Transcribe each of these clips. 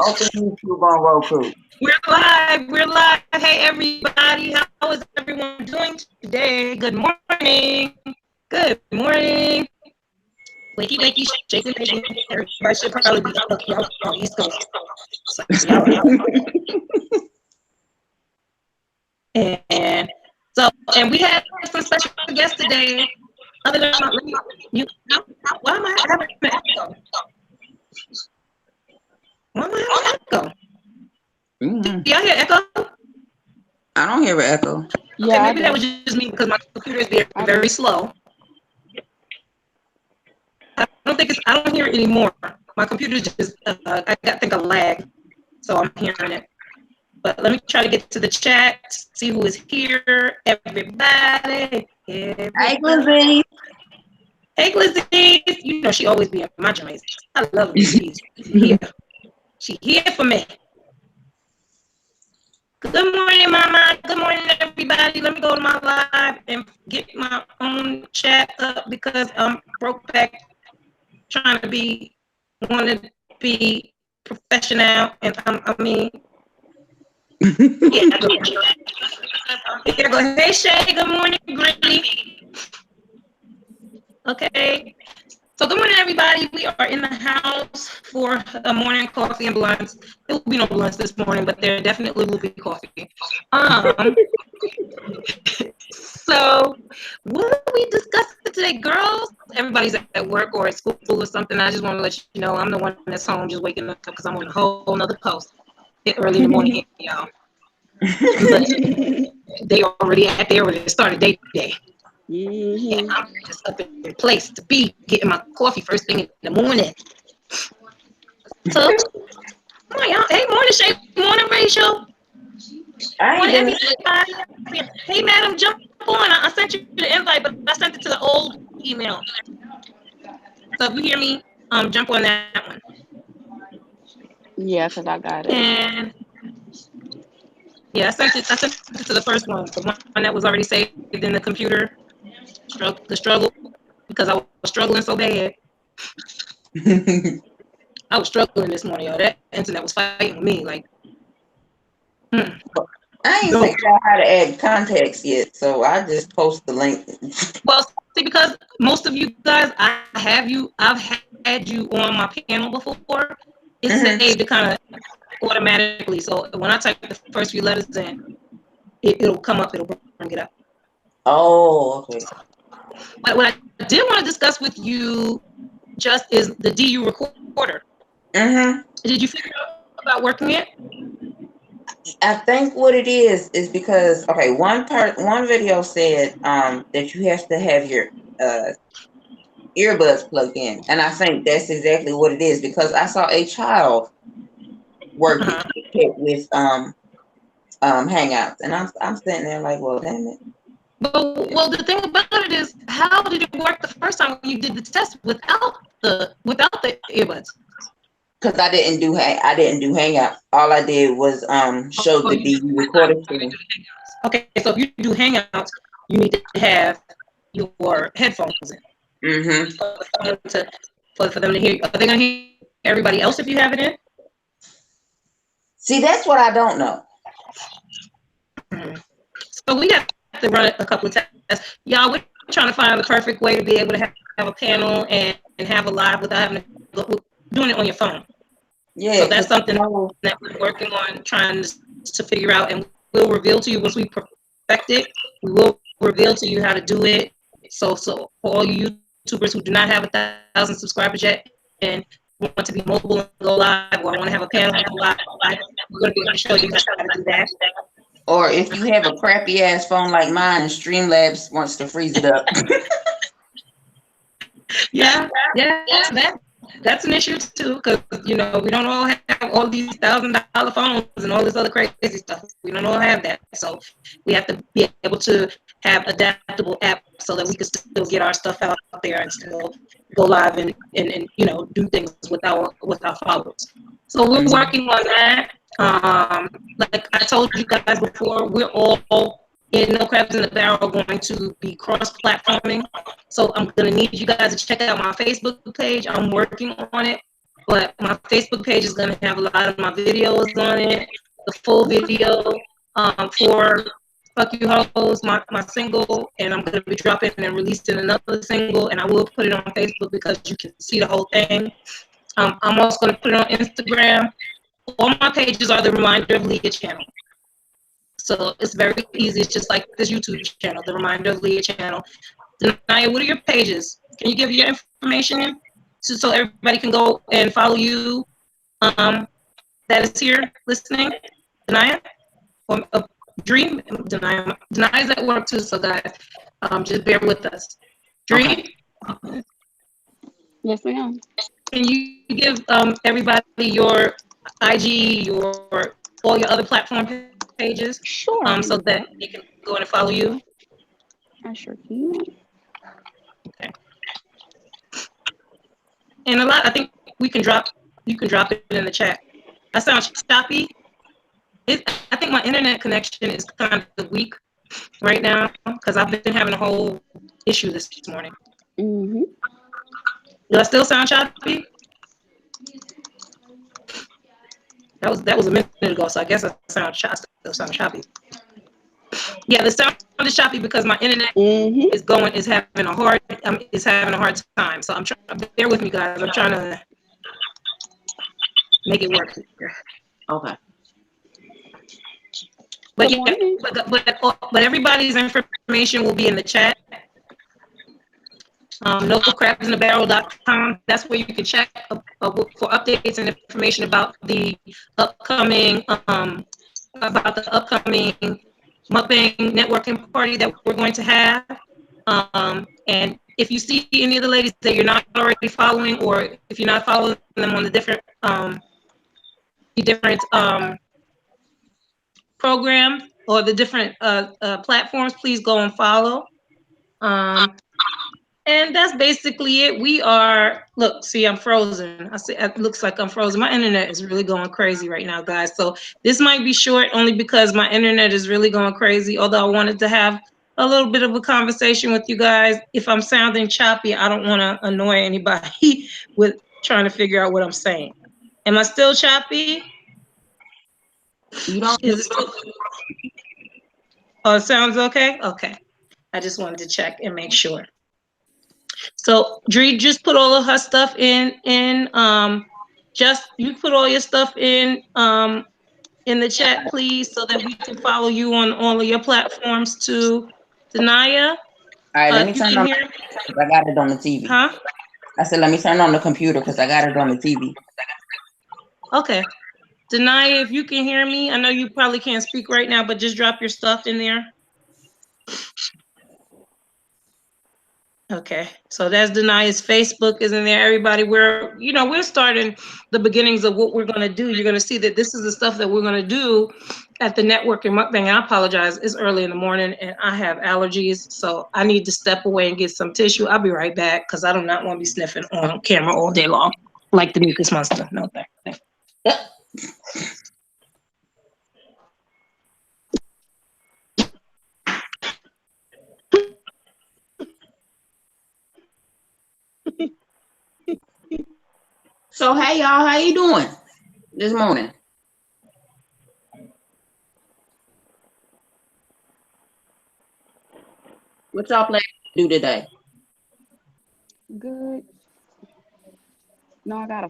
Open YouTube on Roku. We're live. We're live. Hey, everybody. How is everyone doing today? Good morning. Good morning. Wakey, wakey, shaking, shaking. Everybody should probably be up y'all on East Coast. So and and we had some special guests today. Other than you, why am I having an echo? Why am I having an echo? Mm-hmm. Do y'all hear echo? I don't hear an echo. Okay, Yeah, maybe that was just me because my computer is very, very slow. I don't hear it anymore. My computer just, I think a lag, so I'm hearing it. But let me try to get to the chat, see who is here. Everybody. Hey, Glizzy. Hey, Glizzy. You know she always be in my joints. I love her. She's here. She here for me. Good morning, Mama. Good morning, everybody. Let me go to my live and get my own chat up because I'm broke back trying to want to be professional, and yeah. Here go. Hey, Shay. Good morning, Gritty. Okay. So good morning, everybody. We are in the house for a morning coffee and blunts. There will be no blunts this morning, but there definitely will be coffee. So what are we discussing today, girls? Everybody's at work or at school or something. I just want to let you know I'm the one that's home just waking up because I'm on a whole nother post. It's early in the morning, y'all. But they already started day to day. Yeah, I'm just up in place to be getting my coffee first thing in the morning. So, come on, y'all. Hey, morning, Shay. Morning, Rachel. Morning, everybody. Hey, madam, jump on. I sent you the invite, but I sent it to the old email. So if you hear me, jump on that one. Yeah, because I got it. And yeah, I sent it to the first one, the one that was already saved in the computer. The struggle, because I was struggling so bad. I was struggling this morning, y'all. That internet was fighting with me. Like, I ain't figured out how to add context yet, so I just post the link. Well, see, because most of you guys, I've had you on my panel before. It's saved it kind of automatically. So when I type the first few letters in, it'll come up. It'll bring it up. Oh, okay. But what I did want to discuss with you just is the DU recorder. Did you figure out about working it? I think what it is because one video said that you have to have your earbuds plugged in, and I think that's exactly what it is because I saw a child work it with Hangouts, and I'm sitting there like, well, damn it. Well, the thing about it is, how did it work the first time when you did the test without the earbuds? Because I didn't do Hangout. All I did was show the DU recorder screen. Okay, so if you do Hangouts, you need to have your headphones in. For them to hear. Are they gonna hear everybody else if you have it in? See, that's what I don't know. So we have to run a couple of tests. Y'all, we're trying to find the perfect way to be able to have a panel and have a live without having to doing it on your phone. Yeah. So that's something that we're working on trying to figure out, and we'll reveal to you once we perfect it. We will reveal to you how to do it. So for all you YouTubers who do not have 1,000 subscribers yet and want to be mobile and go live, or want to have a panel and go live, we're going to be able to show you how to do that. Or if you have a crappy ass phone like mine and Streamlabs wants to freeze it up. Yeah, that's an issue too, because we don't all have all these $1,000 phones and all this other crazy stuff. We don't all have that, so we have to be able to have adaptable apps so that we can still get our stuff out there and still go live and do things with our followers. So we're working on that. Like I told you guys before, we're all in No Crabs in the Barrel going to be cross-platforming. So I'm going to need you guys to check out my Facebook page. I'm working on it. But my Facebook page is going to have a lot of my videos on it, the full video for Fuck You Hoes, my single, and I'm going to be dropping and releasing another single, and I will put it on Facebook because you can see the whole thing. I'm also going to put it on Instagram. All my pages are the Reminder of Leah channel. So it's very easy. It's just like this YouTube channel, the Reminder of Leah channel. Denaya, what are your pages? Can you give your information so everybody can go and follow you that is here listening? Denaya? Or Dream? Denaya's at work too, so guys, just bear with us. Dream? Okay. Yes, ma'am. Can you give everybody your IG, all your other platform pages, Sure. so that they can go in and follow you? I sure can. Okay. And I think you can drop it in the chat. That sounds choppy. I think my internet connection is kind of weak right now because I've been having a whole issue this morning. Mm-hmm. Do I still sound choppy? That was a minute ago, so I guess I still sound choppy. Yeah, the sound is choppy because my internet is having a hard time. So I'm trying. Bear with me, guys. I'm trying to make it work here. Okay. But yeah, but everybody's information will be in the chat. NoCrabsInTheBarrel.com. That's where you can check for updates and information about the upcoming mukbang networking party that we're going to have. And if you see any of the ladies that you're not already following, or if you're not following them on the different programs or the different platforms, please go and follow. And that's basically it. We are, look, see, I'm frozen. I see, it looks like I'm frozen. My internet is really going crazy right now, guys. So this might be short only because my internet is really going crazy. Although I wanted to have a little bit of a conversation with you guys. If I'm sounding choppy, I don't want to annoy anybody with trying to figure out what I'm saying. Am I still choppy? You don't. Is it still? Oh, it sounds okay? Okay. I just wanted to check and make sure. So Dree just put all of her stuff in just you put all your stuff in the chat, please, so that we can follow you on all of your platforms too. Denaya, All right, let me you turn can on. hear me? I got it on the TV. Huh? I said, let me turn on the computer because I got it on the TV. Okay. Denaya, if you can hear me, I know you probably can't speak right now, but just drop your stuff in there. Okay, so that's Denaya's Facebook is in there. Everybody, we're starting the beginnings of what we're going to do. You're going to see that this is the stuff that we're going to do at the networking mukbang. I apologize, it's early in the morning and I have allergies, so I need to step away and get some tissue. I'll be right back because I do not want to be sniffing on camera all day long like the mucus monster. No thanks. So hey y'all, how you doing this morning? What y'all plan to do today? Good. No, I got a.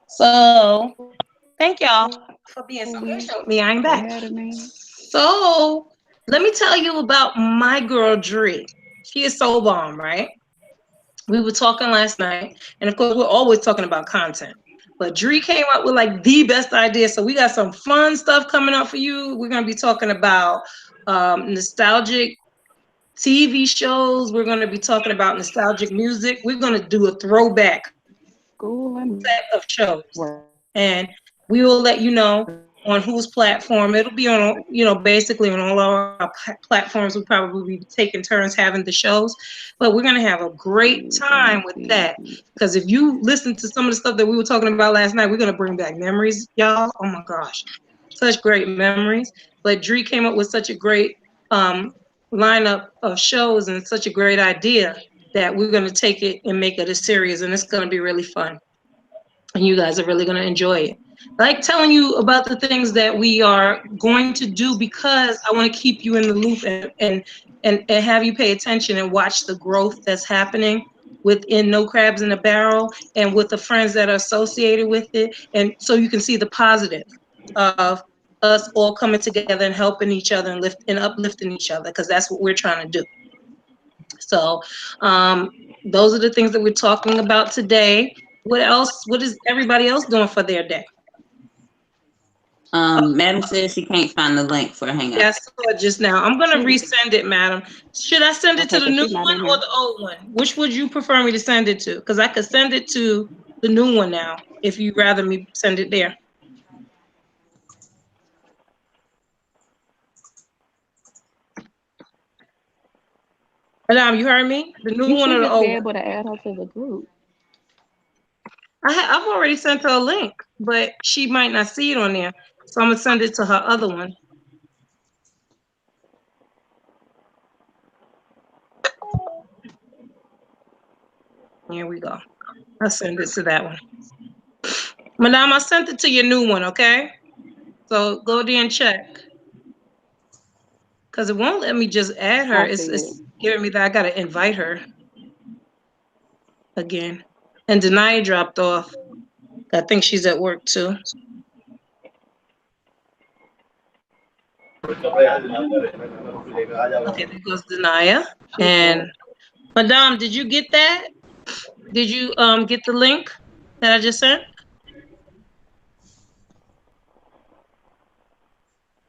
So thank y'all for being so patient with me. I'm back. So let me tell you about my girl Dree. She is so bomb, right? We were talking last night, and of course, we're always talking about content. But Dree came up with like the best idea. So we got some fun stuff coming up for you. We're gonna be talking about nostalgic TV shows. We're gonna be talking about nostalgic music. We're gonna do a throwback set of shows, and we will let you know on whose platform. It'll be on, basically on all our platforms. We'll probably be taking turns having the shows, but we're going to have a great time with that. Because if you listen to some of the stuff that we were talking about last night, we're going to bring back memories, y'all. Oh my gosh, such great memories. But Dree came up with such a great lineup of shows and such a great idea that we're going to take it and make it a series, and it's going to be really fun. And you guys are really going to enjoy it. I like telling you about the things that we are going to do because I want to keep you in the loop and have you pay attention and watch the growth that's happening within No Crabs in a Barrel and with the friends that are associated with it. And so you can see the positive of us all coming together and helping each other and uplifting each other, because that's what we're trying to do. So those are the things that we're talking about today. What else? What is everybody else doing for their day? Madam says she can't find the link for the Yeah, I hangout. saw it just now. I'm gonna She, resend it, madam. Should I send it to okay, the cause new she's not one in or here. the old one? Which would you prefer me to send it to? Because I could send it to the new one now, if you'd rather me send it there. Madam, you heard me? The new You one or should the just be old one? able to add her to the group. I've already sent her a link, but she might not see it on there. So I'm gonna send it to her other one. Here we go. I'll send it to that one. Madam, I sent it to your new one, okay? So go there and check. Because it won't let me just add her. I It's, see it. it's giving me that I gotta invite her again. And Denai dropped off. I think she's at work too. Okay, there goes Denaya. She's And back. Madame, did you get that? Did you get the link that I just sent?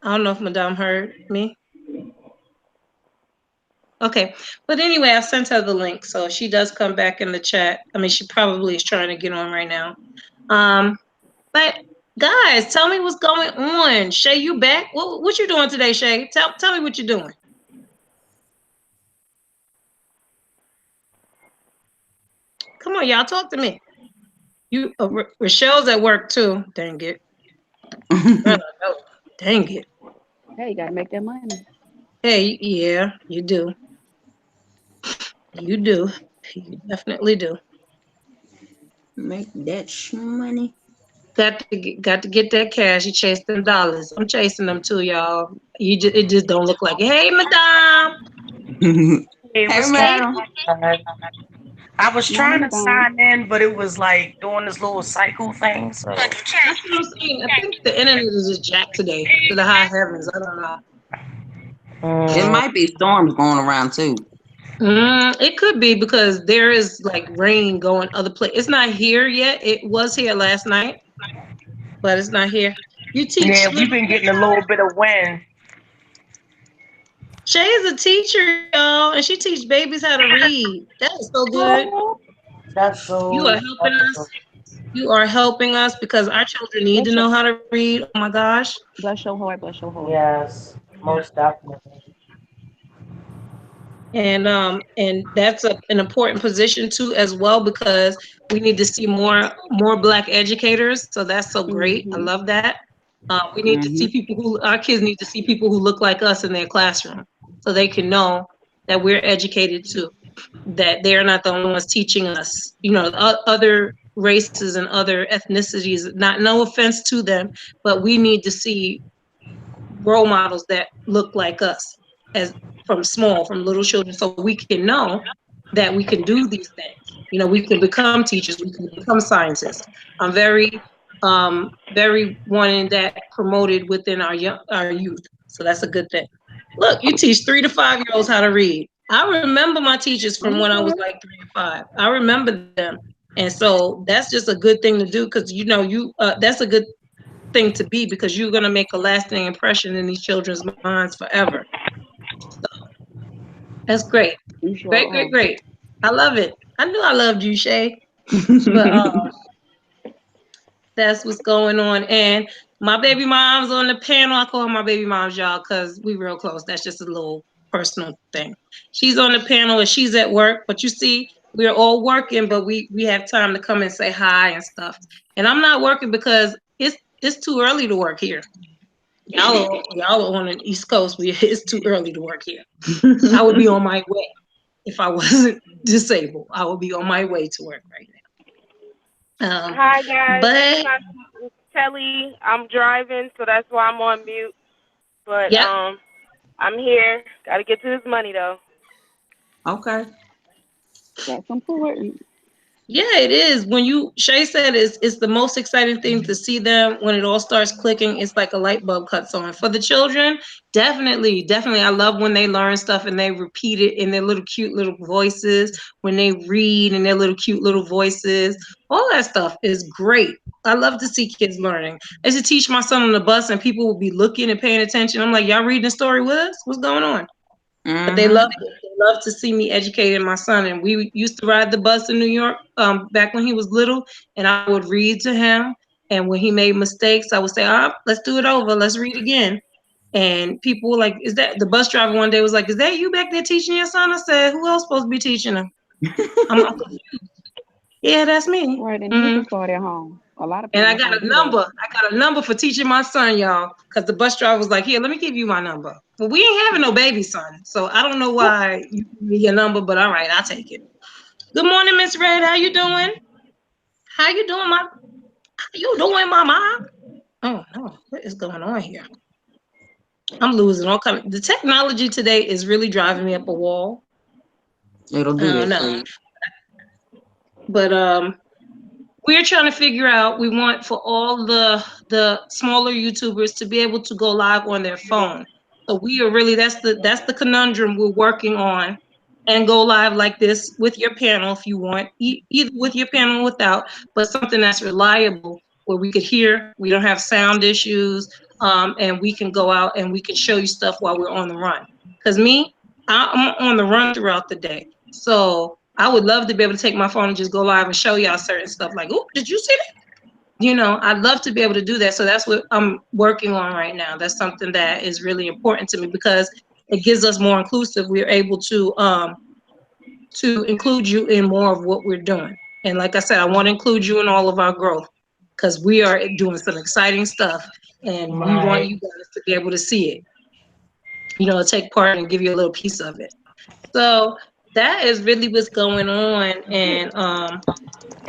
I don't know if Madame heard me. Okay, but anyway, I sent her the link, so if she does come back in the chat. I mean, she probably is trying to get on right now. But guys, tell me what's going on. Shay, you back? What you doing today, Shay? Tell me what you're doing. Come on, y'all, talk to me. You Rochelle's at work too. Dang it. Oh, no. Dang it. Hey, you gotta make that money. Hey, yeah, you do. You do. You definitely do. Make that money. Got to get that cash. You chase them dollars. I'm chasing them too, y'all. It just don't look like it. Hey, madame. Hey, Hey, what's going madam. on, guys? I was Morning, trying to Madame. sign in, but it was like doing this little cycle thing. So That's what I'm saying. I think the internet is just jacked today to the high heavens. I don't know. It mm, might be storms going around too. It could be because there is like rain going other place. It's not here yet. It was here last night, but it's not here. You teach yeah, we've little been kids getting a how to little bit of wind. Shay is a teacher, y'all, and she teach babies how to read. That is so good. Oh, that's You are so. helping us. You are helping us because our children need to Bless your, know how to read. Oh my gosh. bless your heart. Bless your heart. Yes, Yeah. most definitely. And that's an important position too as well, because we need to see more Black educators. So that's so great. I Mm-hmm. love that. We need to Hmm. see people who our kids need to see people who look like us in their classroom, so they can know that we're educated too, that they're not the only ones teaching us. Other races and other ethnicities. Not no offense to them, but we need to see role models that look like us as from little children, so we can know that we can do these things. We can become teachers, we can become scientists. I'm very wanting that promoted within our youth, so that's a good thing. Look, you teach 3 to 5 year olds how to read. I remember my teachers from when I was Okay. like 3 to 5. I remember them. And so that's just a good thing to do, because that's a good thing to be, because you're going to make a lasting impression in these children's minds forever. So that's great. You Great, sure great, are. great. I love it. I knew I loved you, Shay. But that's what's going on. And my baby mom's on the panel. I call her my baby moms, y'all, because we real close. That's just a little personal thing. She's on the panel and she's at work. But you see, we're all working, but we have time to come and say hi and stuff. And I'm not working because it's too early to work here. Y'all are on the East Coast. It's too early to work here. I would be on my way if I wasn't disabled. I would be on my way to work right now. Hi guys, it's But not Kelly. I'm driving, so that's why I'm on mute. But yeah, I'm here. Gotta get to this money though. Okay. That's important. yeah, it is. When Shay said it's the most exciting thing to see them when it all starts clicking. It's like a light bulb cuts on. For the children, definitely, definitely. I love when they learn stuff and they repeat it in their little cute little voices. When they read in their little cute little voices, all that stuff is great. I love to see kids learning. I used to teach my son on the bus, and people would be looking and paying attention. I'm like, y'all reading the story with us? What's going on? But they love Mm-hmm. it. They love to see me educating my son. And we used to ride the bus in New York back when he was little, and I would read to him. And when he made mistakes, I would say, let's do it over. Let's read again. And people were like, is that the bus driver one day was like, is that you back there teaching your son? I said, who else supposed to be teaching him? I'm yeah, that's me. Right, and you Mm-hmm. can start at home. A lot of And I parents got don't a do that. number. I got a number for teaching my son, y'all, because the bus driver was like, here, let me give you my number. Well, we ain't having no baby son, so I don't know why you give me your number, but all right, I'll take it. Good morning, Miss Red. How you doing? How you doing, mama? Oh no, what is going on here? I'm losing all kind of the technology today is really driving me up a wall. It'll I do don't that know. for you. But we're trying to figure out we want for all the smaller YouTubers to be able to go live on their phone. So we are really that's the conundrum we're working on, and go live like this with your panel if you want, either with your panel or without, but something that's reliable where we could hear, we don't have sound issues, and we can go out and we can show you stuff while we're on the run. Because I'm on the run throughout the day. So I would love to be able to take my phone and just go live and show y'all certain stuff like, oh, did you see that? I'd love to be able to do that. So that's what I'm working on right now. That's something that is really important to me because it gives us more inclusive. We're able to include you in more of what we're doing. And like I said, I want to include you in all of our growth because we are doing some exciting stuff and we want Right. you guys to be able to see it, take part and give you a little piece of it. So that is really what's going on. And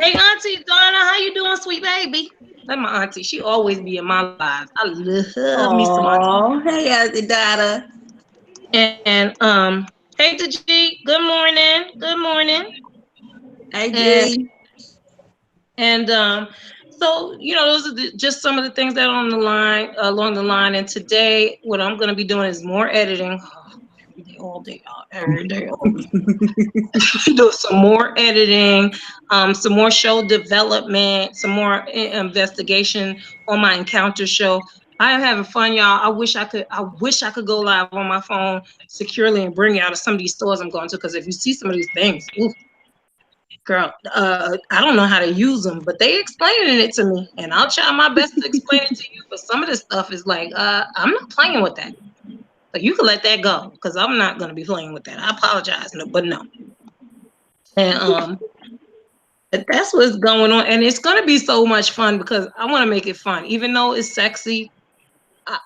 hey, Auntie Donna, how you doing, sweet baby? That's my auntie. She always be in my lives. I love me some Auntie. Oh, hey, Auntie Dada. And hey, G, good morning. Good morning. Hey, And G. so those are just some of the things that are on the line along the line. And today, what I'm going to be doing is more editing. Every day, all day, every day, all day. Do some more editing, some more show development, some more investigation on my encounter show. I am having fun, y'all. I wish I could go live on my phone securely and bring you out of some of these stores I'm going to. Because if you see some of these things, ooh, girl, I don't know how to use them, but they explaining it to me, and I'll try my best to explain it to you. But some of this stuff is like, I'm not playing with that. So you can let that go because I'm not going to be playing with that. I apologize, but no. And that's what's going on, and it's gonna be so much fun because I want to make it fun, even though it's sexy.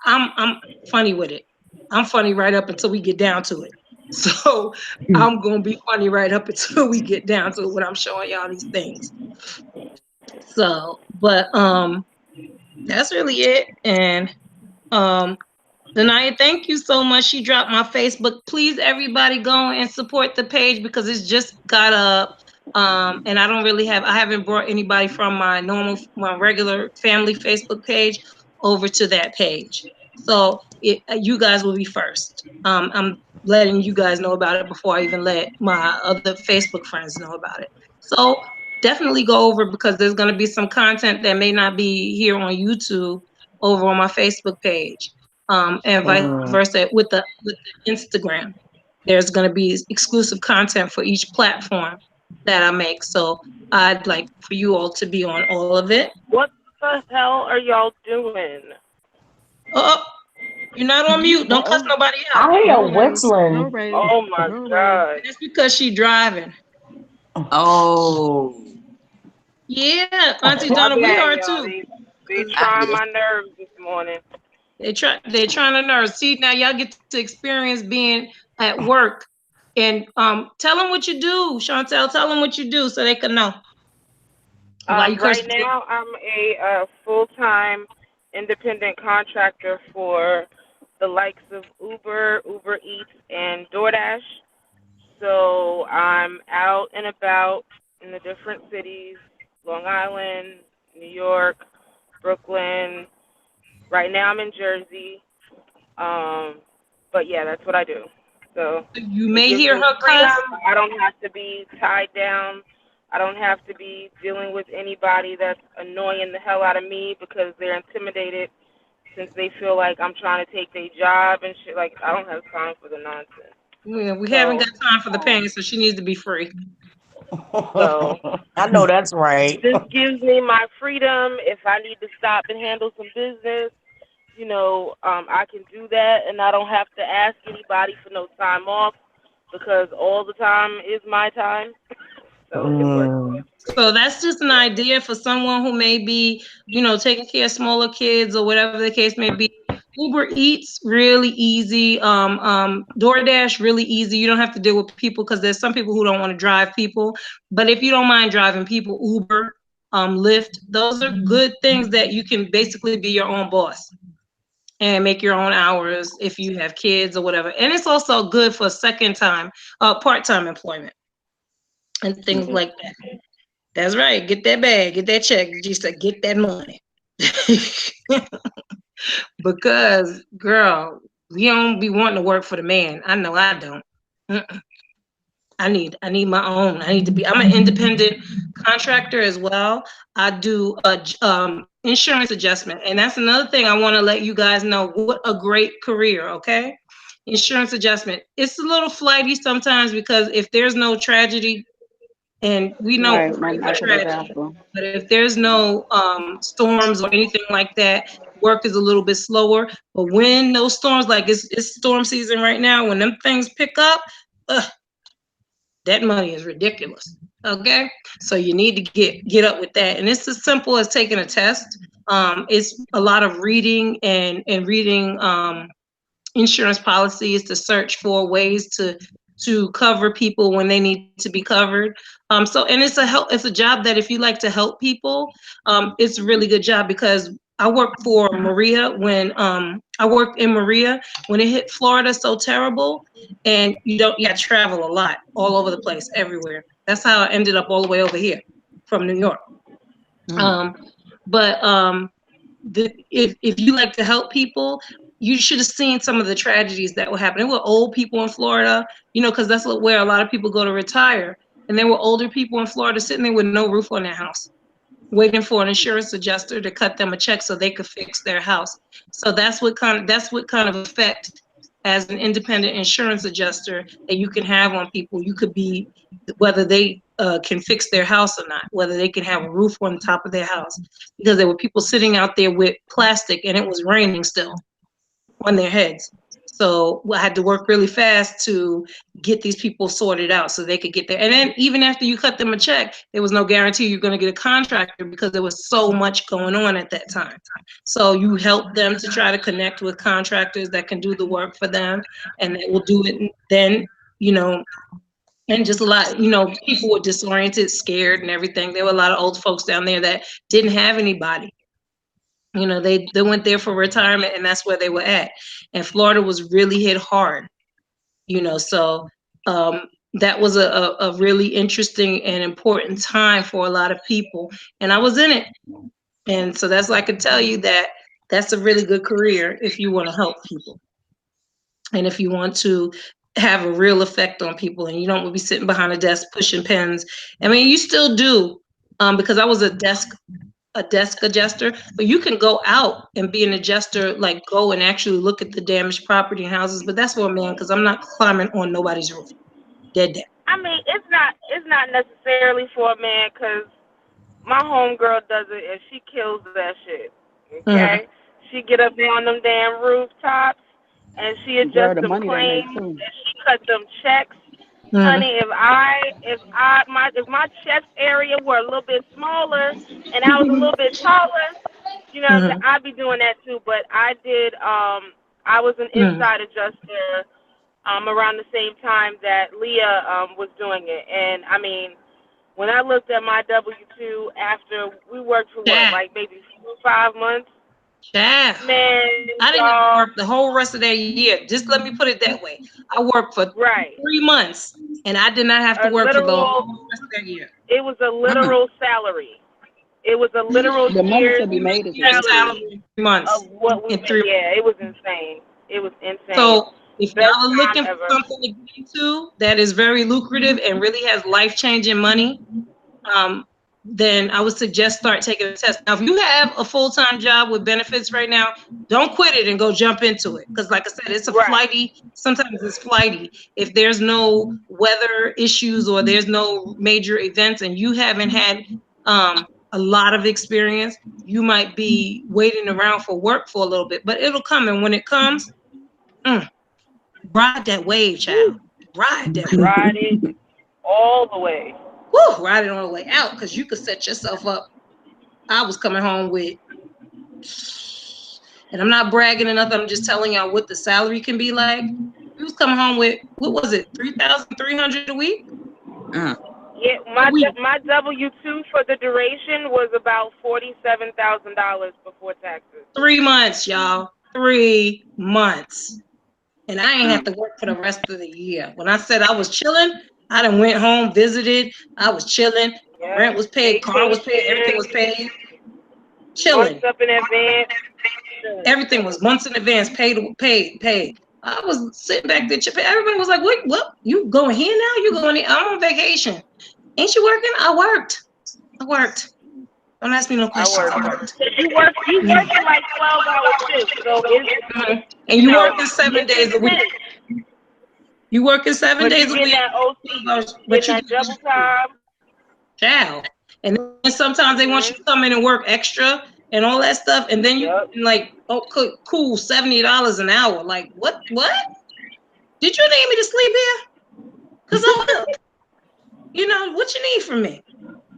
I'm funny with it. I'm funny right up until we get down to it. So I'm gonna be funny right up until we get down to it when I'm showing y'all these things. So, but that's really it. And um, Denaya, thank you so much. She dropped my Facebook. Please, everybody, go and support the page because it's just got up. And I haven't brought anybody from my regular family Facebook page over to that page. So you guys will be first. I'm letting you guys know about it before I even let my other Facebook friends know about it. So definitely go over because there's going to be some content that may not be here on YouTube over on my Facebook page, and vice versa with the Instagram. There's going to be exclusive content for each platform that I make. So I'd like for you all to be on all of it. What the hell are y'all doing? Oh, you're not on mute. Don't cuss Uh-oh. nobody out. I hear Go, Ray. Go, whistling. Ray. Oh my Go, Ray. god. That's because she driving. Oh, Yeah, Auntie My Donna, we bad, are y'all. too. They 'Cause I trying get my nerves this morning. They're trying to nurse. See, now y'all get to experience being at work. And tell them what you do, Chantel. Tell them what you do so they can know. Why you Right cursing? now, I'm a full-time independent contractor for the likes of Uber, Uber Eats, and DoorDash. So I'm out and about in the different cities, Long Island, New York, Brooklyn. Right now, I'm in Jersey. Um, but yeah, that's what I do. So You it may gives hear me her cuss. freedom. I don't have to be tied down. I don't have to be dealing with anybody that's annoying the hell out of me because they're intimidated since they feel like I'm trying to take their job and shit. Like, I don't have time for the nonsense. We haven't So, got time for the pain, so she needs to be free. so I know that's right. this gives me my freedom. If I need to stop and handle some business, I can do that, and I don't have to ask anybody for no time off because all the time is my time. So it works. Mm. So that's just an idea for someone who may be, taking care of smaller kids or whatever the case may be. Uber Eats really easy. DoorDash really easy. You don't have to deal with people because there's some people who don't want to drive people. But if you don't mind driving people, Uber, Lyft, those are good things that you can basically be your own boss and make your own hours if you have kids or whatever. And it's also good for part-time employment and things like that. That's right. Get that bag, get that check. Just to get that money. Because, girl, we don't be wanting to work for the man. I know I don't. Mm-mm. I need my own. I need to be. I'm an independent contractor as well. I do insurance adjustment, and that's another thing I want to let you guys know. What a great career, okay? Insurance adjustment. It's a little flighty sometimes because if there's no tragedy, and we know Right, no pray for natural tragedy, disaster. but if there's no storms or anything like that, work is a little bit slower. But when those storms, like it's storm season right now, when them things pick up, ugh, that money is ridiculous. Okay, so you need to get up with that, and it's as simple as taking a test. It's a lot of reading and reading insurance policies to search for ways to cover people when they need to be covered. And it's a job that if you like to help people, it's a really good job because I worked for Maria when I worked in Maria when it hit Florida so terrible, and you got to travel a lot all over the place, everywhere. That's how I ended up all the way over here from New York. Um, but if you like to help people, you should have seen some of the tragedies that were happening. There were old people in Florida, because that's where a lot of people go to retire. And there were older people in Florida sitting there with no roof on their house, waiting for an insurance adjuster to cut them a check so they could fix their house. So that's what kind of effect as an independent insurance adjuster that you can have on people. You could be whether they can fix their house or not, whether they can have a roof on top of their house, because there were people sitting out there with plastic and it was raining still on their heads. So I had to work really fast to get these people sorted out so they could get there. And then even after you cut them a check, there was no guarantee you're going to get a contractor because there was so much going on at that time. So you help them to try to connect with contractors that can do the work for them and that will do it then, and just a lot, people were disoriented, scared and everything. There were a lot of old folks down there that didn't have anybody. They went there for retirement and that's where they were at. And Florida was really hit hard, so that was a really interesting and important time for a lot of people. And I was in it. And so that's why I could tell you that that's a really good career if you want to help people. And if you want to have a real effect on people and you don't want to be sitting behind a desk pushing pens. I mean, you still do, because I was a desk adjuster, but you can go out and be an adjuster, like go and actually look at the damaged property and houses. But that's for a man, because I'm not climbing on nobody's roof. Dead. I mean, it's not necessarily for a man because my homegirl does it and she kills that shit. Mm-hmm. Okay, she get up there on them damn rooftops and she Girl, adjusts the them money they make claims too. and she cut them checks. Mm-hmm. Honey, if my chest area were a little bit smaller and I was a little bit taller, You know, Mm-hmm. I'd be doing that too. But I did. I was an Mm-hmm. inside adjuster around the same time that Leah was doing it, and I mean, when I looked at my W-2 after we worked for what, Yeah. like maybe 4 or 5 months, Yeah. man, I didn't have to y'all, work the whole rest of that year. Just let me put it that way. I worked for right, 3 months, and I did not have to a work for the literal, whole rest of that year. it was a Mm. literal salary. It was a literal The money year's to be made is Your ridiculous. salary salary in 3 months. of what we In made. three. Yeah, it was insane. It was insane. So if Best y'all are time looking for ever. something to get into that is very lucrative and really has life-changing money, um, then I would suggest start taking a test. Now, if you have a full-time job with benefits right now, don't quit it and go jump into it. Because like I said, it's a Right. flighty, sometimes it's flighty. If there's no weather issues or there's no major events and you haven't had a lot of experience, you might be waiting around for work for a little bit, but it'll come. And when it comes, ride that wave, child. Woo. Ride that wave. Ride it all the way. Woo, ride it on the way out because you could set yourself up. I was coming home with, and I'm not bragging or nothing, I'm just telling y'all what the salary can be like. We was coming home with, what was it, 3,300 a week? Mm. Yeah, A week. my W-2 for the duration was about $47,000 before taxes. 3 months, y'all. 3 months. And I ain't Mm. have to work for the rest of the year. When I said I was chilling, I done went home, visited. I was chilling. Yeah, Rent was paid, car was paid, everything was vacation, paid. months Chilling. up in advance. Everything was months in advance, paid. I was sitting back there. Everybody was like, "Wait, what? You going here now? You going here? I'm on vacation. Ain't you working?" I worked. Don't ask me no I questions. work. I worked. You working like 12-hour shifts, so it's And you you know working 7 it's days a week. intense. You working seven But you days a getting week, that OT, you but getting you that get what double you do. time. Child. And then sometimes they want you Mhm. to come in and work extra and all that stuff, and then you Yep. like, oh, cool, $70 an hour. Like, what? What? Did you need me to sleep here? Because I will. You know, what you need from me?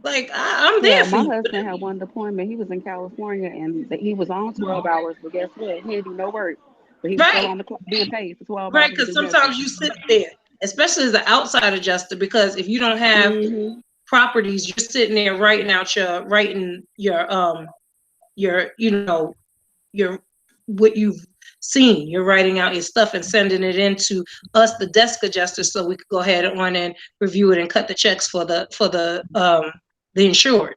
Like, I'm there Yeah, for my you. husband had one deployment. He was in California and he was on 12 hours, but guess what? He didn't do no work. But he was still Right, on the clock being paid for 12 right. hours to Because do nothing. sometimes you sit there, especially as an outside adjuster, because if you don't have Hmm. properties, you're sitting there writing you know, your what you've seen. You're writing out your stuff and sending it into us, the desk adjusters, so we could go ahead on and review it and cut the checks for the insured.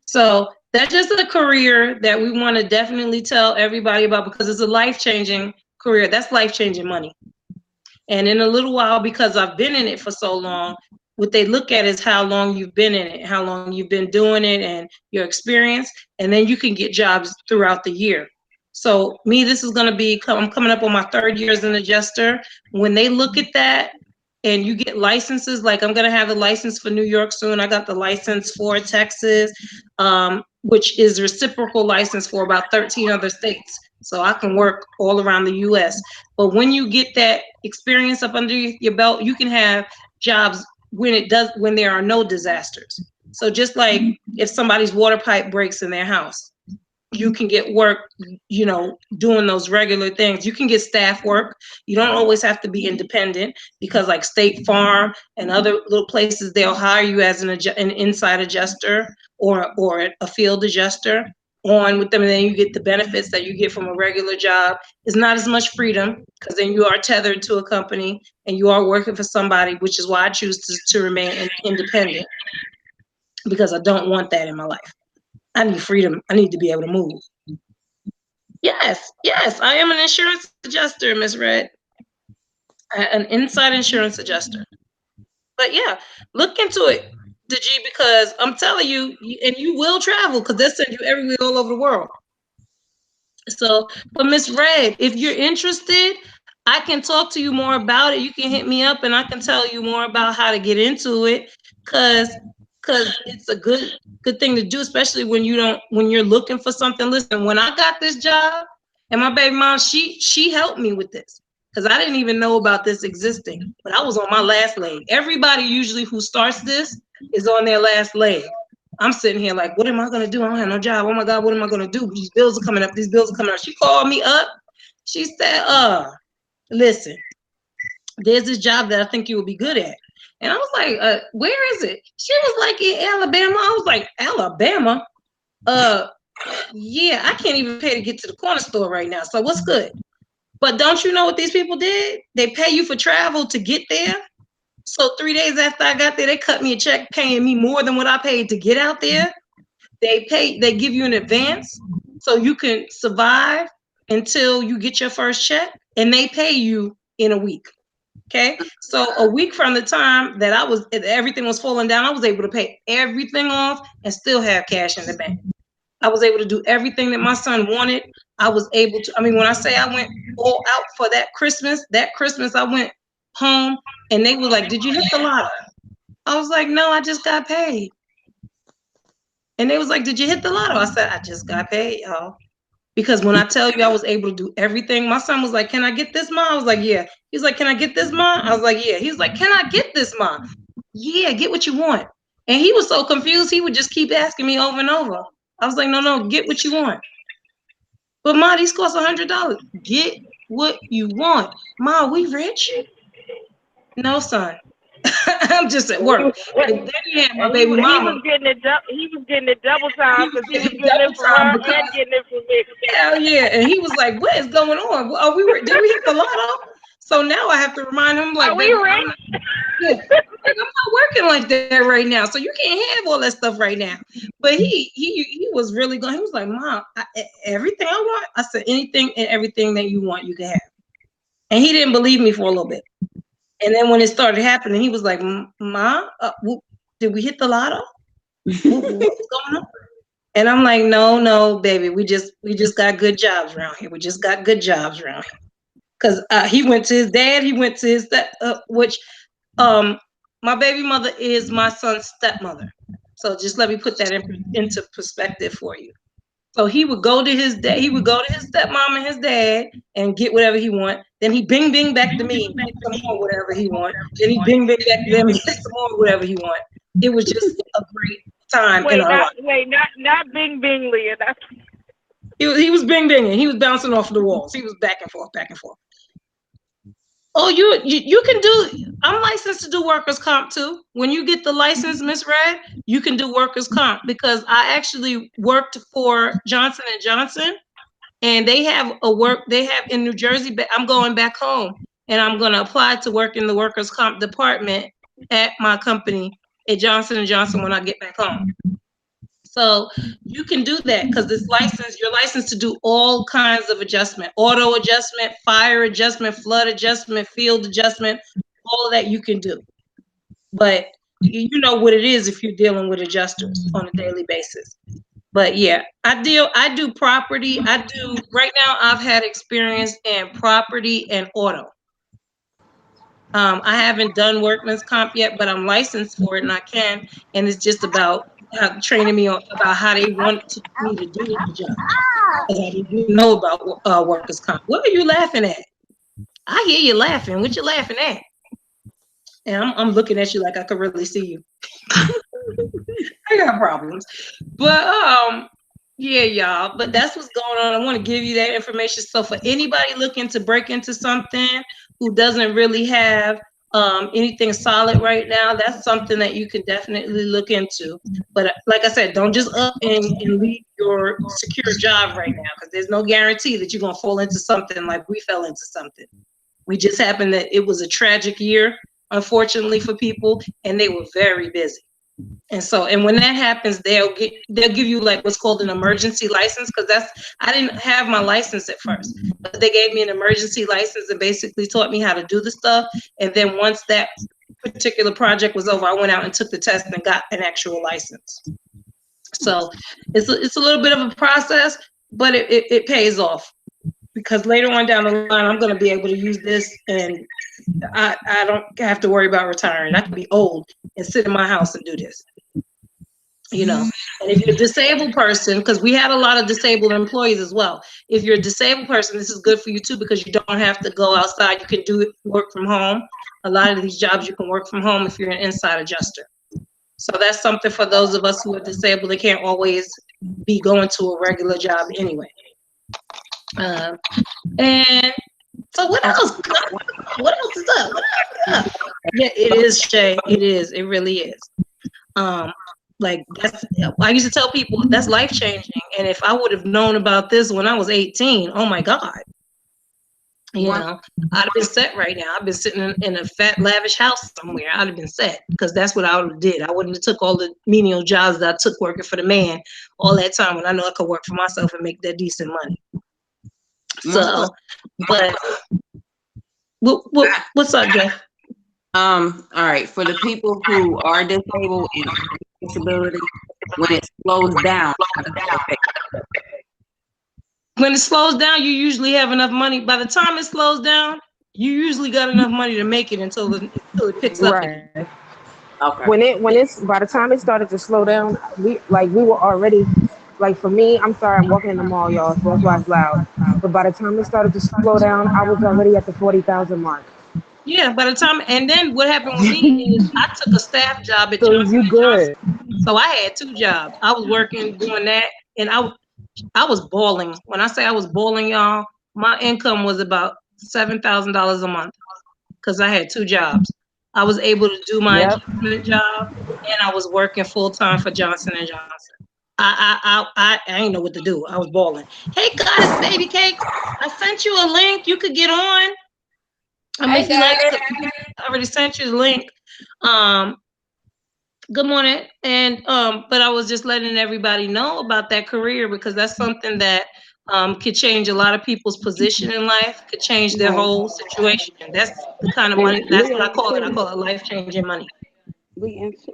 So that's just a career that we want to definitely tell everybody about because it's a life-changing career. That's life-changing money. And in a little while, because I've been in it for so long, what they look at is how long you've been in it, how long you've been doing it, and your experience. And then you can get jobs throughout the year. So me, this is going to be, I'm coming up on my 3rd year as an adjuster. When they look at that and you get licenses, like I'm going to have a license for New York soon. I got the license for Texas, which is reciprocal license for about 13 other states. So I can work all around the US. But when you get that experience up under your belt, you can have jobs when there are no disasters. So just like if somebody's water pipe breaks in their house, you can get work, doing those regular things. You can get staff work. You don't always have to be independent because like State Farm and other little places, they'll hire you as an inside adjuster or a field adjuster on with them. And then you get the benefits that you get from a regular job. It's not as much freedom because then you are tethered to a company and you are working for somebody, which is why I choose to remain independent because I don't want that in my life. I need freedom. I need to be able to move. Yes, I am an insurance adjuster, Miss Red. An inside insurance adjuster. But yeah, look into it, the G, because I'm telling you, and you will travel because they send you everywhere all over the world. So, but Miss Red, if you're interested, I can talk to you more about it. You can hit me up and I can tell you more about how to get into it because it's a good thing to do, especially when you're looking for something. Listen, when I got this job and my baby mom, she helped me with this because I didn't even know about this existing, but I was on my last leg. Everybody usually who starts this is on their last leg. I'm sitting here like, what am I gonna do? I don't have no job. Oh my God, what am I gonna do? These bills are coming up. These bills are coming up. She called me up. She said, listen, there's this job that I think you will be good at. And I was like, where is it? She was like, in Alabama. I was like, Alabama? Yeah, I can't even pay to get to the corner store right now. So what's good? But don't you know what these people did? They pay you for travel to get there. So 3 days after I got there, they cut me a check paying me more than what I paid to get out there. They give you an advance so you can survive until you get your first check, and they pay you in a week. Okay. So a week from the time that everything was falling down, I was able to pay everything off and still have cash in the bank. I was able to do everything that my son wanted. I was able to, when I say I went all out for that Christmas I went home and they were like, did you hit the lotto? I was like, no, I just got paid. And they was like, did you hit the lotto? I said, I just got paid, y'all. Because when I tell you I was able to do everything, my son was like, can I get this, Mom? I was like, yeah. He's like, can I get this, Mom? I was like, yeah. He's like, can I get this, Mom? Yeah, get what you want. And he was so confused, he would just keep asking me over and over. I was like, no, get what you want. But Ma, these cost $100. Get what you want. Ma, we rich? No, son. I'm just at work. And then you had my baby mama. He was getting it double time because he was getting it from time her and getting it from me. Hell yeah. And he was like, what is going on? Oh, did we hit the lotto? So now I have to remind him, like, are we rich? Yeah, like, I'm not working like that right now, so you can't have all that stuff right now. But he was really going. He was like, Mom, everything I want. I said, anything and everything that you want, you can have. And he didn't believe me for a little bit. And then when it started happening, he was like, Mom, did we hit the lotto? What's going on? And I'm like, no, baby, we just got good jobs around here. We just got good jobs around here. Because he went to his dad. He went to his which. My baby mother is my son's stepmother. So just let me put that into perspective for you. So he would go to his dad, he would go to his stepmom and his dad and get whatever he want. Then he bing back to me and get some more whatever he want. Then he bing back to them and get some more whatever he want. It was just a great time in our life. Not bing, Leah. He was binging. He was bouncing off the walls. He was back and forth. Oh, you can do. I'm licensed to do workers' comp too. When you get the license, Miss Red, you can do workers' comp because I actually worked for Johnson & Johnson, and they have in New Jersey. But I'm going back home, and I'm going to apply to work in the workers' comp department at my company at Johnson & Johnson when I get back home. So you can do that because you're licensed to do all kinds of adjustment, auto adjustment, fire adjustment, flood adjustment, field adjustment, all of that you can do. But you know what it is if you're dealing with adjusters on a daily basis. But yeah, I do property. Right now I've had experience in property and auto. I haven't done workman's comp yet, but I'm licensed for it and I can. And it's just about training me about how they want me to do the job. I didn't know about workers' comp. What are you laughing at? I hear you laughing. What you laughing at? And I'm looking at you like I could really see you. I got problems. But yeah, y'all. But that's what's going on. I want to give you that information. So for anybody looking to break into something who doesn't really have anything solid right now, that's something that you can definitely look into. But like I said, don't just up and leave your secure job right now because there's no guarantee that you're going to fall into something like we fell into something. We just happened that it was a tragic year, unfortunately, for people, and they were very busy. And when that happens, they'll give you like what's called an emergency license because I didn't have my license at first, but they gave me an emergency license and basically taught me how to do the stuff. And then once that particular project was over, I went out and took the test and got an actual license. So it's a little bit of a process, but it pays off because later on down the line, I'm going to be able to use this and I don't have to worry about retiring. I can be old and sit in my house and do this. You know, and if you're a disabled person, because we had a lot of disabled employees as well. If you're a disabled person, this is good for you too, because you don't have to go outside. You can work from home. A lot of these jobs you can work from home if you're an inside adjuster. So that's something for those of us who are disabled that can't always be going to a regular job anyway. Um, and so what Okay. else? What else is up? What up? Yeah, it is, Shay. It is. It really is. Um, like that's I used to tell people that's life changing. And if I would have known about this when I was 18, oh my God, you One, know, I'd have been set right now. I've been sitting in a fat, lavish house somewhere. I'd have been set because that's what I would have did. I wouldn't have took all the menial jobs that I took working for the man all that time when I know I could work for myself and make that decent money. one So, question. but what's up, Jeff? All right. For the people who are disabled and have disability, when it slows down, how does that affect? When it slows down, you usually have enough money. By the time it slows down, you usually got enough money to make it until it picks up again. Right. Okay. When it's by the time it started to slow down, we were already like for me, I'm sorry, I'm walking in the mall, y'all, so that's why it's loud. But by the time it started to slow down, I was already at the 40,000 mark. Yeah, by the time, and then what happened with me is I took a staff job at So Johnson you and Johnson. good. So I had two jobs. I was working doing that, and I was balling. When I say I was balling, y'all, my income was about $7,000 a month because I had two jobs. I was able to do my Yep. adjustment job, and I was working full time for Johnson and Johnson. I ain't know what to do. I was balling. Hey, goddess, baby cakes. I sent you a link. You could get on. I If you got like, it. I already sent you the link. Um, Good morning. And but I was just letting everybody know about that career because that's something that could change a lot of people's position in life, could change their Right. whole situation. That's the kind of And money, that's what I Leah call it. I too. call it life-changing money.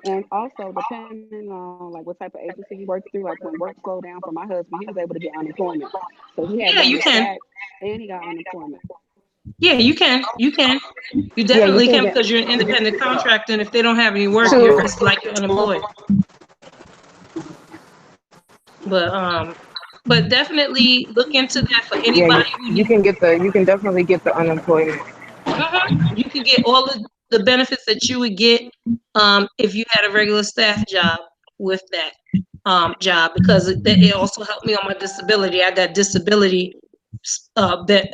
And also depending on like what type of agency you work through, like when work slowed down for my husband, he was able to get unemployment. So he had Yeah, money you can. stacked and he got unemployment. Yeah, you can. You can. You Yeah, you definitely can can get because you're an independent contractor, and if they don't have any work, two. it's like you're unemployed. But definitely look into that for Yeah, anybody who you needs. can get the. You can definitely get the unemployment. You can get all the benefits that you would get if you had a regular staff job with that job because it also helped me on my disability. I got disability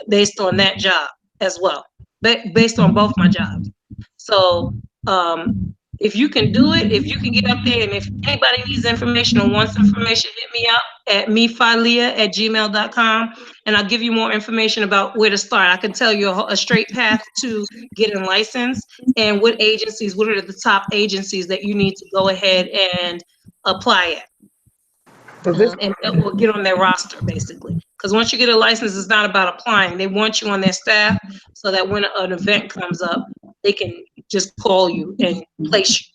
based on that job as well, based on both my jobs. So um, if you can do it, if you can get up there, and if anybody needs information or wants information, hit me up at mefilia@gmail.com, and I'll give you more information about where to start. I can tell you a straight path to getting licensed and what are the top agencies that you need to go ahead and apply at. Cause this And or get on their roster basically. Because once you get a license, it's not about applying. They want you on their staff so that when an event comes up, they can just call you and place you.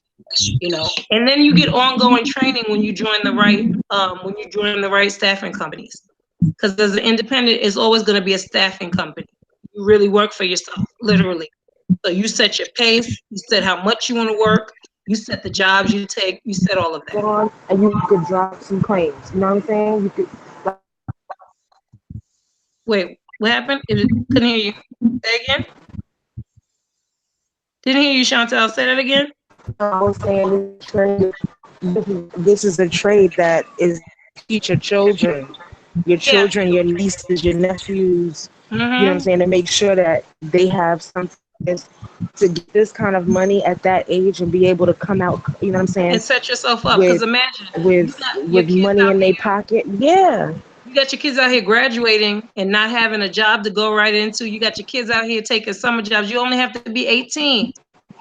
You know, and then you get ongoing training when you join the right staffing companies. Because as an independent, it's always going to be a staffing company. You really work for yourself, literally. So you set your pace, you set how much you want to work, you set the jobs you take, you set all of that. on, and you could drop some claims. You know what I'm saying? You could. Wait, what happened? Couldn't hear you. Say again? Didn't hear you, Chantel. Say that again. I was saying this trade. This is a trade that is teach your Yeah. children, your nieces, your nephews. You know what I'm Mm-hmm. saying? To make sure that they have something to get this kind of money at that age and be able to come out. You know what I'm saying? And set yourself up. Because With imagine you with got your with kids money out in their here. pocket. Yeah. You got your kids out here graduating and not having a job to go right into. You got your kids out here taking summer jobs. You only have to be 18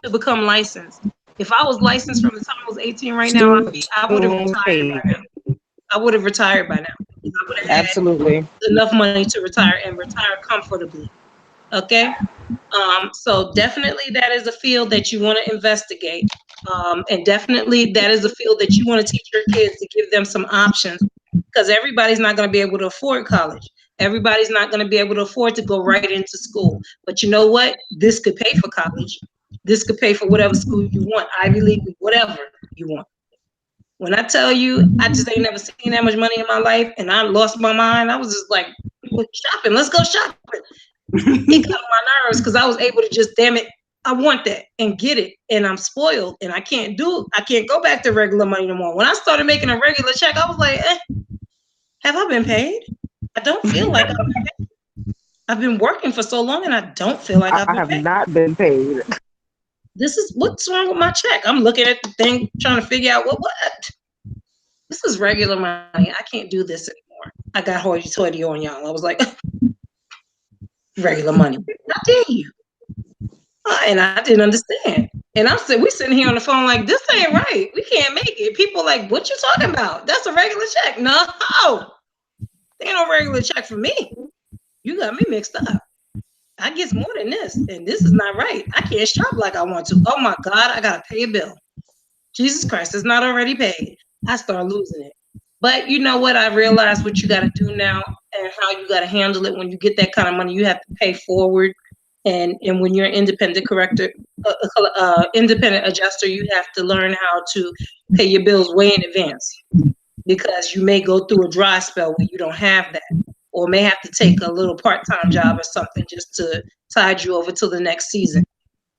to become licensed. If I was licensed from the time I was 18 right now, I would have Student retired paid. by now. I would have retired by now. I would have had Absolutely. enough money to retire and retire comfortably. Okay? So definitely that is a field that you want to investigate. And definitely that is a field that you want to teach your kids to give them some options because everybody's not going to be able to afford college. Everybody's not going to be able to afford to go right into school. But you know what? This could pay for college. This could pay for whatever school you want, Ivy League, whatever you want. When I tell you, I just ain't never seen that much money in my life and I lost my mind. I was just like, shopping, let's go shopping. It got on my nerves because I was able to just, damn it, I want that and get it, and I'm spoiled, and I can't go back to regular money no more. When I started making a regular check, I was like, have I been paid? I don't feel like I've been working for so long, and I don't feel like I've I been have paid. not been paid. This is what's wrong with my check. I'm looking at the thing, trying to figure out what. This is regular money. I can't do this anymore. I got hoity-toity on y'all. I was like, regular money. How dare you? And I didn't understand. And we sitting here on the phone like, this ain't right. We can't make it. People like, what you talking about? That's a regular check. No, ain't no regular check for me. You got me mixed up. I get more than this, and this is not right. I can't shop like I want to. Oh my God, I gotta pay a bill. Jesus Christ, it's not already paid. I start losing it. But you know what? I realized what you got to do now and how you got to handle it. When you get that kind of money, you have to pay forward. And when you're an independent independent adjuster, you have to learn how to pay your bills way in advance, because you may go through a dry spell where you don't have that, or may have to take a little part-time job or something just to tide you over till the next season,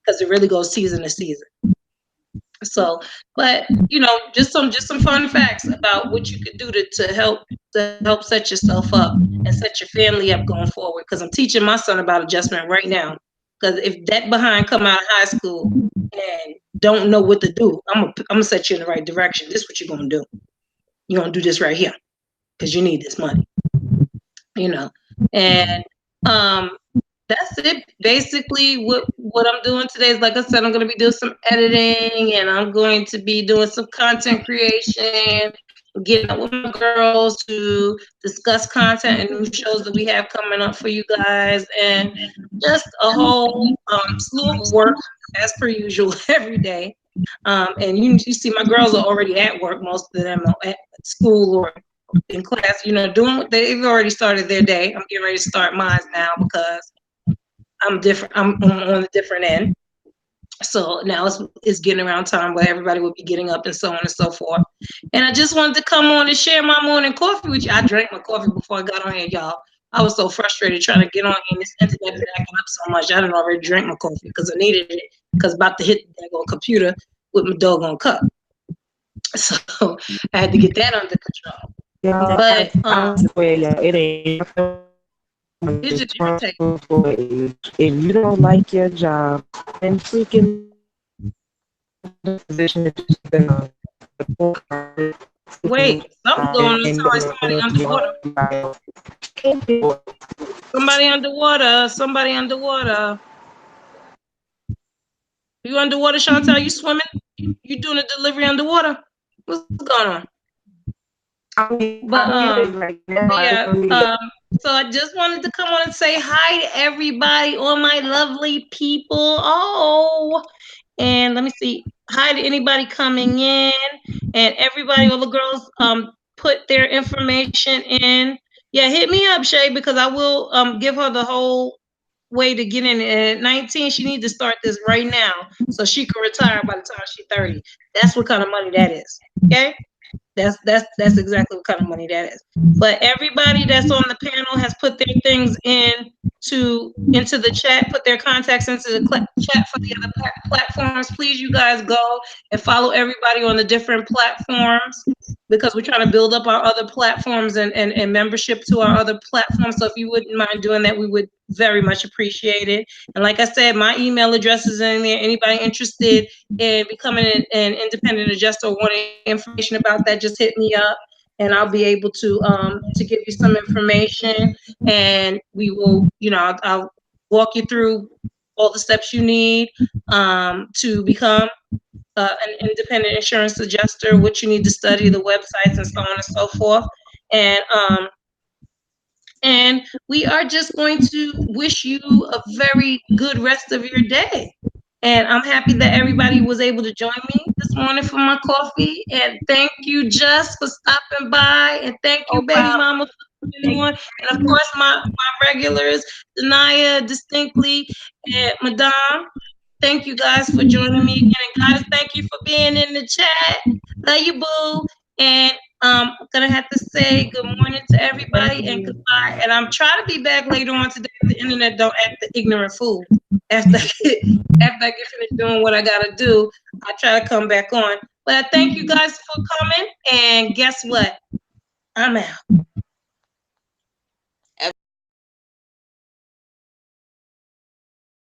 because it really goes season to season. So, but you know, just some fun facts about what you could do to help set yourself up and set your family up going forward. Because I'm teaching my son about adjustment right now. Because if that behind come out of high school and don't know what to do, I'm gonna set you in the right direction. This is what you're gonna do. You're gonna do this right here because you need this money. You know, and that's it. Basically, what I'm doing today is, like I said, I'm going to be doing some editing, and I'm going to be doing some content creation, getting up with my girls to discuss content and new shows that we have coming up for you guys, and just a whole slew of work as per usual every day. And you see, my girls are already at work. Most of them are at school or in class. You know, doing what they've already started their day. I'm getting ready to start mine now because I'm different. I'm on a different end. So now it's getting around time where everybody will be getting up and so on and so forth. And I just wanted to come on and share my morning coffee with you. I drank my coffee before I got on here, y'all. I was so frustrated trying to get on here, and this internet been acting up so much. I didn't already drink my coffee because I needed it, because about to hit the daggone computer with my doggone cup. So I had to get that under control. Yeah, But I swear, yeah, it ain't it's just irritating. if you don't like your job, then freaking the position that you're in. Wait, something's going on. It sounds like somebody underwater. Somebody underwater. Somebody underwater. You underwater, Chantal? You swimming? You doing a delivery underwater? What's going on? But yeah. So I just wanted to come on and say hi to everybody, all my lovely people. Oh, and let me see. Hi to anybody coming in, and everybody, all the girls, put their information in. Yeah, hit me up, Shay, because I will give her the whole way to get in. At 19, she needs to start this right now so she can retire by the time she's 30. That's what kind of money that is. Okay. That's exactly what kind of money that is. But everybody that's on the panel has put their things into the chat, put their contacts into the chat for the other platforms. Please, you guys, go and follow everybody on the different platforms, because we're trying to build up our other platforms and membership to our other platforms. So if you wouldn't mind doing that, we would very much appreciate it. And like I said, my email address is in there. Anybody interested in becoming an independent adjuster or wanting information about that, just hit me up, and I'll be able to give you some information, and we will, you know, I'll walk you through all the steps you need to become an independent insurance adjuster, what you need to study, the websites, and so on and so forth. And we are just going to wish you a very good rest of your day. And I'm happy that everybody was able to join me this morning for my coffee. And thank you, Just, for stopping by. And thank you, baby mama, for coming on. And of course, my regulars, Denaya, Distinctly, and Madame. Thank you guys for joining me again. And guys, thank you for being in the chat. Love you, boo. And I'm gonna have to say good morning to everybody and goodbye. And I'm trying to be back later on today. If the internet don't act the ignorant fool. After after I get finished doing what I gotta do, I try to come back on. But I thank you guys for coming. And guess what? I'm out.